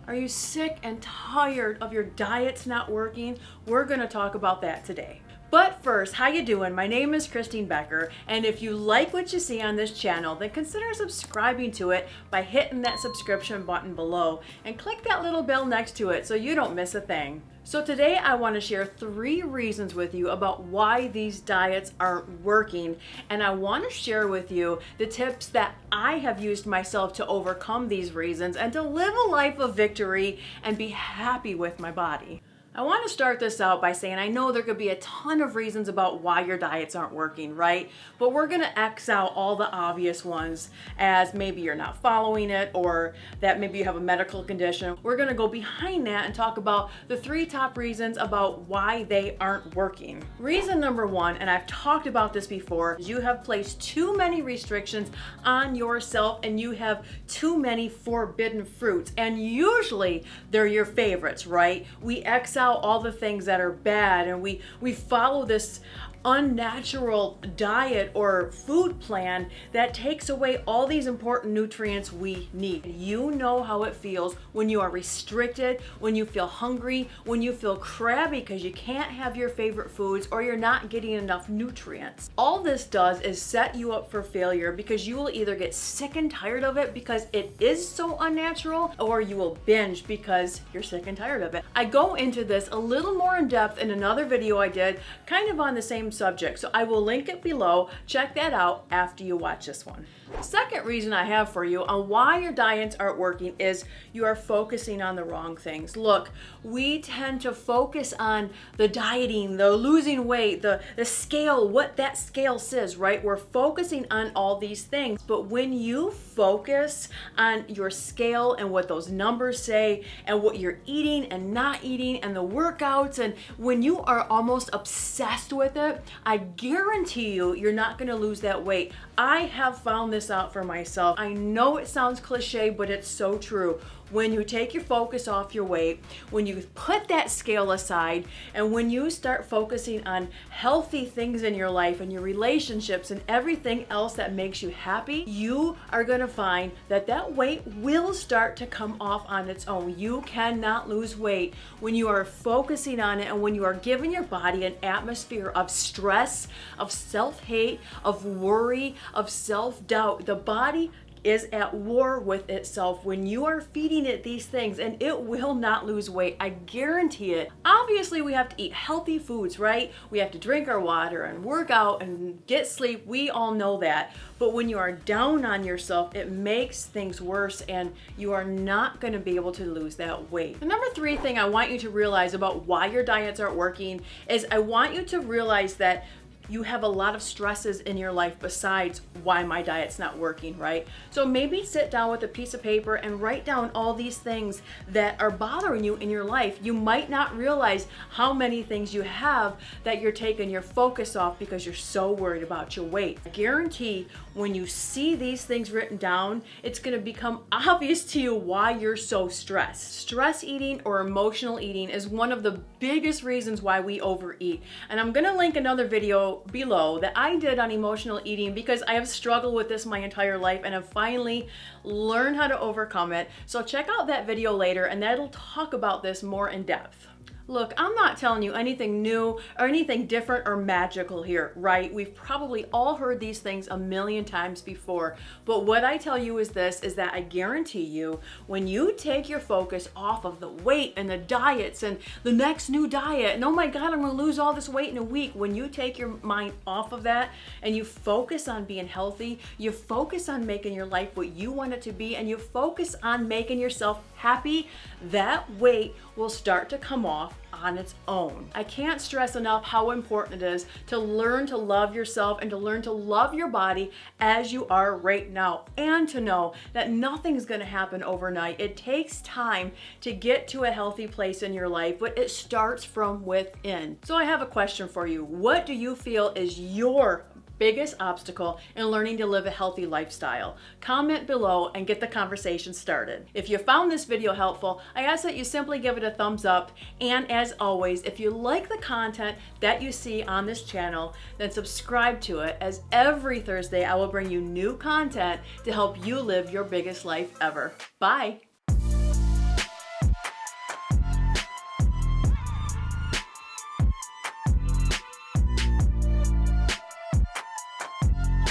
Are you sick and tired of your diets not working? We're going to talk about that today. But first, how you doing? My name is Becker, and if you like what you see on this channel, then consider subscribing to it by hitting that subscription button below and click that little bell next to it so you don't miss a thing. So today I want to share 3 reasons with you about why these diets aren't working, and I want to share with you the tips that I have used myself to overcome these reasons and to live a life of victory and be happy with my body. I want to start this out by saying I know there could be a ton of reasons about why your diets aren't working, right? But we're going to X out all the obvious ones, as maybe you're not following it or that maybe you have a medical condition. We're going to go behind that and talk about the 3 top reasons about why they aren't working. Reason number 1, and I've talked about this before, is you have placed too many restrictions on yourself and you have too many forbidden fruits. And usually they're your favorites, right? We X out all the things that are bad and we follow this unnatural diet or food plan that takes away all these important nutrients we need. You know how it feels when you are restricted, when you feel hungry, when you feel crabby because you can't have your favorite foods or you're not getting enough nutrients. All this does is set you up for failure because you will either get sick and tired of it because it is so unnatural, or you will binge because you're sick and tired of it. I go into this a little more in depth in another video I did kind of on the same subject, so I will link it below. Check that out after you watch this one. Second reason I have for you on why your diets aren't working is you are focusing on the wrong things. Look, we tend to focus on the dieting, the losing weight, the scale, what that scale says, right? We're focusing on all these things, but when you focus on your scale and what those numbers say and what you're eating and not eating and the workouts, and when you are almost obsessed with it, I guarantee you, you're not going to lose that weight. I have found this out for myself. I know it sounds cliche, but it's so true. When you take your focus off your weight, when you put that scale aside, and when you start focusing on healthy things in your life and your relationships and everything else that makes you happy, you are going to find that that weight will start to come off on its own. You cannot lose weight when you are focusing on it and when you are giving your body an atmosphere of stress, of self-hate, of worry, of self-doubt. The body is at war with itself when you are feeding it these things, and it will not lose weight. I guarantee it. Obviously, we have to eat healthy foods, right? We have to drink our water and work out and get sleep. We all know that. But when you are down on yourself, it makes things worse and you are not going to be able to lose that weight. The number 3 thing I want you to realize about why your diets aren't working is I want you to realize that you have a lot of stresses in your life besides why my diet's not working, right? So maybe sit down with a piece of paper and write down all these things that are bothering you in your life. You might not realize how many things you have that you're taking your focus off because you're so worried about your weight. I guarantee when you see these things written down, it's going to become obvious to you why you're so stressed. Stress eating or emotional eating is one of the biggest reasons why we overeat. And I'm going to link another video below that I did on emotional eating because I have struggled with this my entire life and have finally learned how to overcome it. So check out that video later and that'll talk about this more in depth. Look, I'm not telling you anything new or anything different or magical here, right? We've probably all heard these things a million times before, but what I tell you is this, is that I guarantee you, when you take your focus off of the weight and the diets and the next new diet, and oh my God, I'm gonna lose all this weight in a week, when you take your mind off of that and you focus on being healthy, you focus on making your life what you want it to be, and you focus on making yourself happy, that weight will start to come off on its own. I can't stress enough how important it is to learn to love yourself and to learn to love your body as you are right now, and to know that nothing's going to happen overnight. It takes time to get to a healthy place in your life, but it starts from within. So I have a question for you. What do you feel is your biggest obstacle in learning to live a healthy lifestyle? Comment below and get the conversation started. If you found this video helpful, I ask that you simply give it a thumbs up, and as always, if you like the content that you see on this channel, then subscribe to it, as every Thursday I will bring you new content to help you live your biggest life ever. Bye!